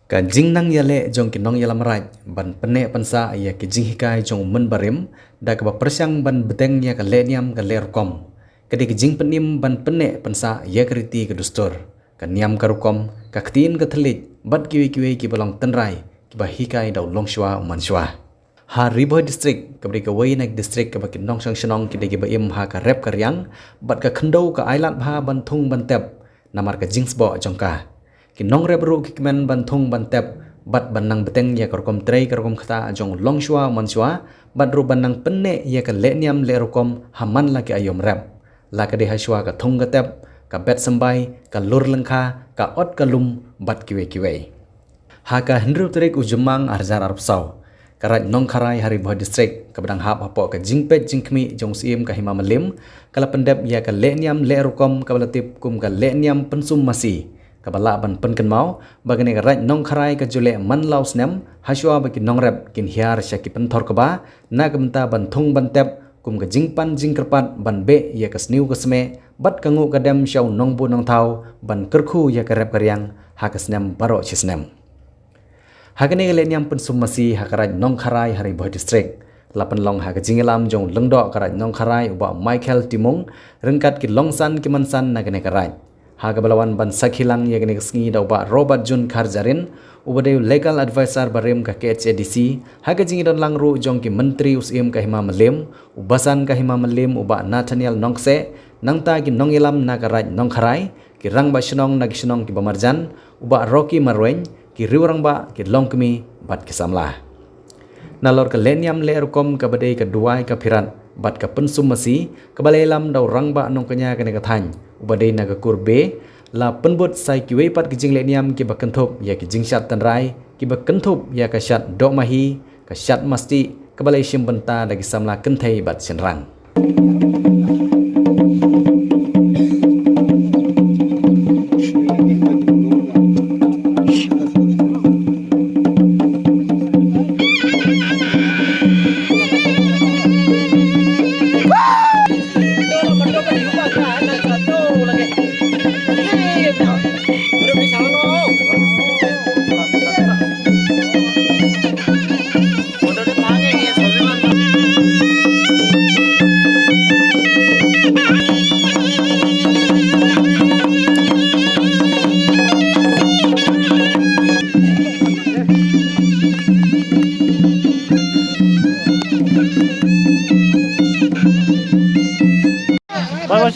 Ka jing nang yale jong ki nong yalam raj ban pene pansa ya ki jing hikai jong men barim da ka persyang ban beteng ya ka leniam ka ler kom kadi ki jing penim ban pene pansa ya kriti ka dustur ka niam ka rukom ka ktin ka thlit bat kiwi ki balong tenrai ki ba hikai daw longshwa manshwa ha riboy district ka bri ka wainak district ka ba ki nong sang shnong ki de ki ba im ha ka rep ka riang bat ka khndo ka ailat bha ban thung ban tep namar ka jingsbo jong ka ki nong rep ru ki men ban thung ban tep bat ban nang beteng ya korkom trei korkom khata jong longshwa manshwa bat ru ban nang penne ya ka leniam le rokom haman la ki ayom rep la ka de hashwa ka thung ka tep ka bet sambai ka lur lengkha ka ot ka lum bat kiwe ha ka hendru trek ujumang arjar arab saw karat nong kharai hari boh district ka badang hap hapo ka jingpet jingkmi jong sim ka hima malim kala pendep ya ka leniam le rokom ka balatip kum ka leniam pensum masi kabala ban penken mau bagane ka raj nong kharai ka jule man law snem hashwa ba ki nong rep kin hiar shaki penthor ka ba na kamta ban thung ban tep kum ka jingpan jingkerpat ban be ya ka sniu ka sme bat ka ngu ka dem shaw nong bu nong thau ban kerkhu ya ka rep karyang ha ka snem baro chi snem hagane ka leniam pensum masi ha ka raj nong kharai hari boh district lapan long ha ka jingelam jong lengdo ka raj nong kharai uba Michael Timung rengkat ki longsan ki mansan na gane ka raj ha ka balawan ban sakhilang ya gane sngi da ba Robert Jun Kharjarin ubade legal advisor barim ka KHADC ha ka jingidon langru jong ki menteri usim ka hima malim ubasan ka hima malim uba Nathaniel Nongse nangta ki nongilam na ka raj nong kharai ki rang ba shnong na ki shnong ki bamarjan uba Rocky Marwen ki riurang ba ki longkmi bat ki samla nalor ka leniam le rukom ka badai ka duai ka phirat bat ka pensum masi ka balelam daw rang ba nong kanya ka thany ubadai na ka kurbe la penbut sai ki wei pat ki jing leniam ki bakenthop ya ki jing shat tanrai ki bakenthop ya ka shat dok mahi ka shat masti ka balai shim benta dagi samla kenthai bat senrang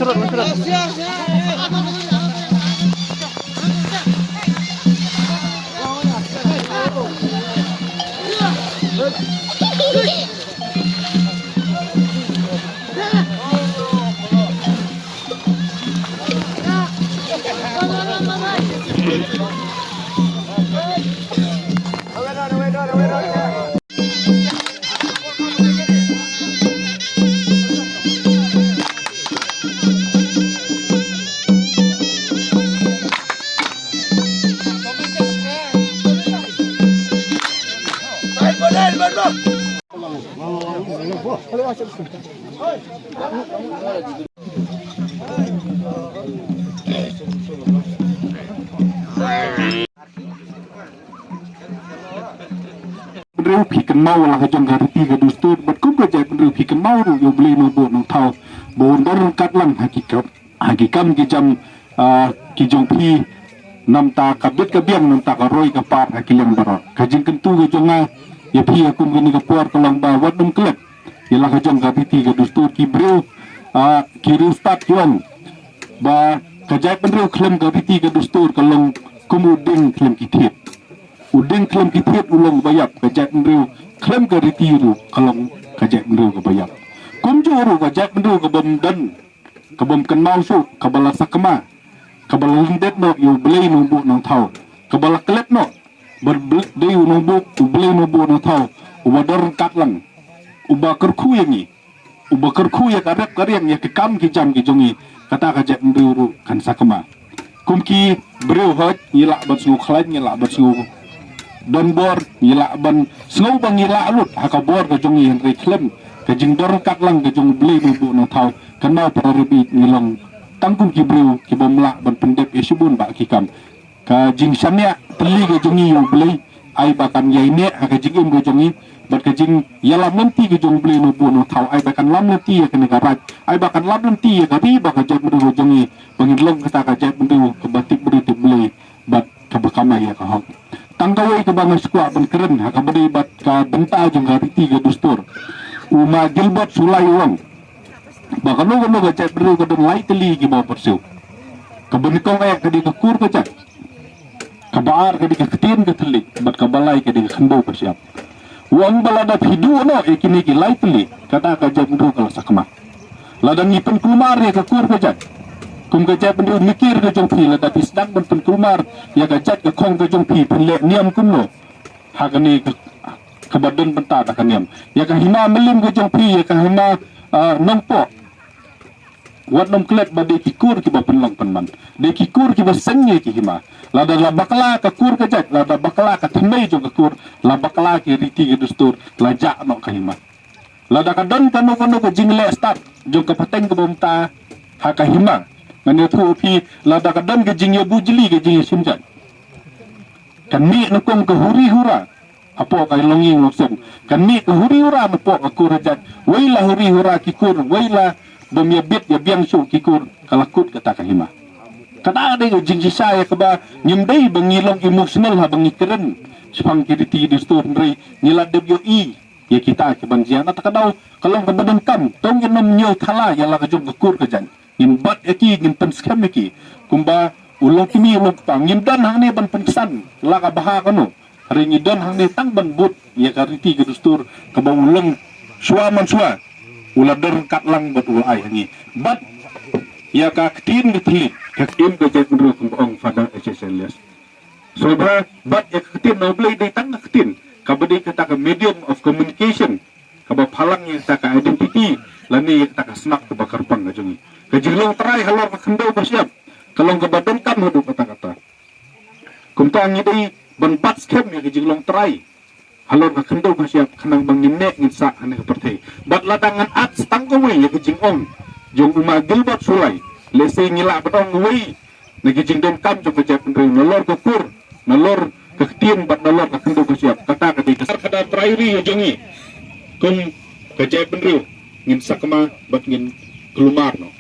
Surut. Bendera pikan mau lah jong gariti ke dustur berkum kerja bendera pikan mau ru yo beli no bo no thau bon dar kat lang hakikam ki jam ki jong pi nam ta kabet ka biang nam ta ka roi ka par hakilang barot kajing kentu ke jonga ya pi akum gini ka puar ka lang ba wat dum klep ya lah jong gariti ke dustur ki breu ki ru start yon ba kajai bendera klem gariti ke dustur ka lang kumuding klem ki thiet udeng klem kitret ulong bayap kajak mendru klem ke ritiru kalong kajak mendru ke bayap kumjuru kajak mendru ke bomdan ke bom kenau su ke bala sakema ke bala lindet no yu belai nubu nang thau ke bala klep no berbelai nubu belai nubu nang thau ubadar katlang uba kerku yangi uba kerku ya karep karyang ya kekam ki jam ki jongi kata kajak mendru kan sakema kumki breu hot ngilak bat sungu khlain ngilak bat sungu don bor ngila ban snow bang ngila alut haka bor ka jongi henry klem ka jing dor kat lang ka jong blei bu no thau kana parabi ngilong tangkum ki breu ki bomla ban pendep isubun ba ki kam ka jing samya teli ke jongi yo beli ai bakan yai ne ka jing im ke jongi bat ke jing yalam nanti ke jong beli no bu no thau ai bakan lam nanti ya ke negara ai bakan lam nanti ya ka ri ba ka jat mu jongi bangin long kata ka jat mu ke batik beri te beli bat ka bakama ya ka hok tanggawai ke bangas kuat ban keren ha ka beri bat ka benta jong ka riti ke dustur uma gilbert sulai wang baka no ka jat beri ka don lai teli ki ba persiu ka benikong ay ka di ka kur ka jat kabar ka di ka ketin ka telik bat ka balai ka di ka khandau ka siap uang balada hidu no ikini ki lai teli kata ka jat beri ka sakma ladang ipen kumar ya ka kur ka jat kum ka jat beri mikir ka jong pi lada pisdak ban pen kumar ya ka jat ka khong ka jong pi pen le niam kum no ha ka ni ka badan benta ka niam ya ka hina melim ka jong pi ya ka hina nongpo wat nom klet ba de kikur ki ba penlong penman de kikur ki ba senge ki hima lada la bakla ka kur ka jat lada bakla ka thnei jo ka kur la bakla ki riti ki dustur la ja no ka hima lada ka don ka no ka jingle start jo ka pateng ka bomta ha ka hima mane thu pi lada ka don ka jingye bujli ka jingye simjan kan mi no kong ka huri hura apo ka longi ngosom kan mi ka huri hura no po ka kur jat waila huri hura ki kur waila bomya bit ya biang su kikur kalakut kata kahima kata ada jing saya keba nyimdai bangilong emosional ha bangi keren sepang kiriti distur ndrei nyila WI ya kita ke banjian ta kadau kalau ke badan kam tong yenom nyo thala ya la kajung kukur kajan nim bat eki nim pen scam eki kumba ulong kimi ulong tang nim dan hang ne ban pensan la ka baha kanu hari ni dan hang ne tang ban but ya kariti ke distur ke ba ulong suaman sua uladar katlang bat ulai hangi bat ya ka ketin ditelit ka im ke jet menurut ong fada HSLS so bat ya ketin no blai dai tang ketin ka bade kata ka medium of communication ka ba phalang ya ta ka identity lani ya ta ka snak ka bakar pang ka jongi ka jiglong trai halor ka khandau ka siap kalong ka badan kam hodu kata kumta ngi dai ban bat scam ya ka jiglong trai halor ka khandau ka siap khanang bangin ne ngin sa ane ka perthei bat ladangan at tangkawi ya kijing ong jong uma gilbert sulai lese ngila batong wi na kijing don kam jong kajap ndreu nolor ka kur nolor ka ketien bat nolor ka khandau ka siap kata ka di kasar kada prairi ya jongi kum kajap ndreu ngin sakma bat ngin kelumar no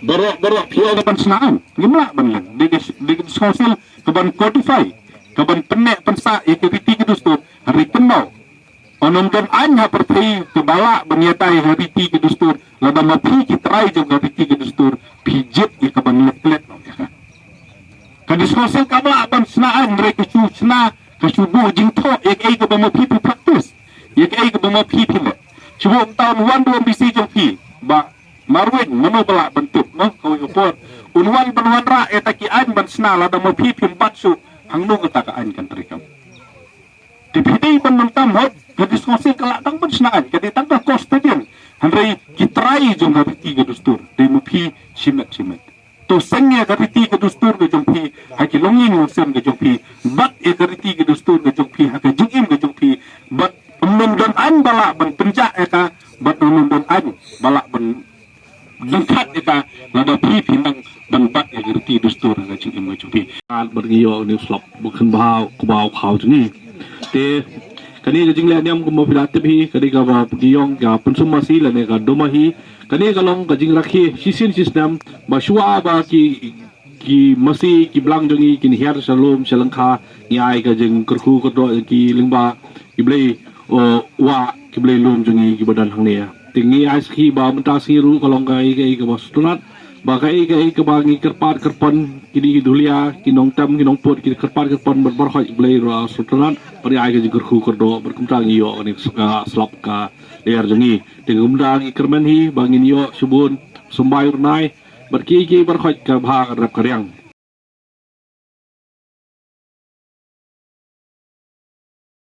barok pio ban snaan ngimla ban lang di sosial kaban codify kaban penek pensa ya kiriti kidustur hari penau onom don anya perthei kebala benyatai hari ti kidustur lada mapi kitrai jong hari ti kidustur pijit ya kaban let no ya kan di sosial kabla ban snaan mereka su sna kasubu jing tho ek ai ka mapi practice ek ai ka mapi pile cuba tahun 1 2 bisi jong pi ba marwin mano bala bentuk no kau upor unwan banwan ra etaki an ban sna lada mapi pim batsu hangno kata ka an kan terikam dipidai ban mentam hot diskusi kelak tang ban snaan kadi tang ka kostadian hanrei kitrai jong hari ti dustur de mapi simet to sengnya hari ti dustur ke jong pi haki longin ngosem ke jong pi bat e hari ti dustur ke jong pi haka jingim ke jong pi bat umum dan an bala ban penjak eka bat umum dan an bala ban lengkat eka lada pi pinang ban bat e hari ti dustur ke jingim ke jong pi al bergiyo ni slop bukan bau kebau kau ni te kani ka jingle niam ko mobilate bi kani ka ba giyong ka pensumasi lane ka domahi kani kalong ka jing rakhi sisin system ba shua ba ki masi ki blang jongi kin hiar salom selangkha ni ai ka jing kurku ko do ki lingba ki blei wa ki blei lom jongi ki badan hang ne tingi ai ski ba menta siru kalong ka ai ka ba stunat ba ka ba ngi kerpan kini dulia kinong tam kinong pot ki kerpan ber hoi blei ra stunat pari ai ka jing kurku ko do berkumtang yo ni slap ka leer jongi tingumdang ikermen hi bangin yo subun sumbayur nai berki ber hoi ka bha rap karyang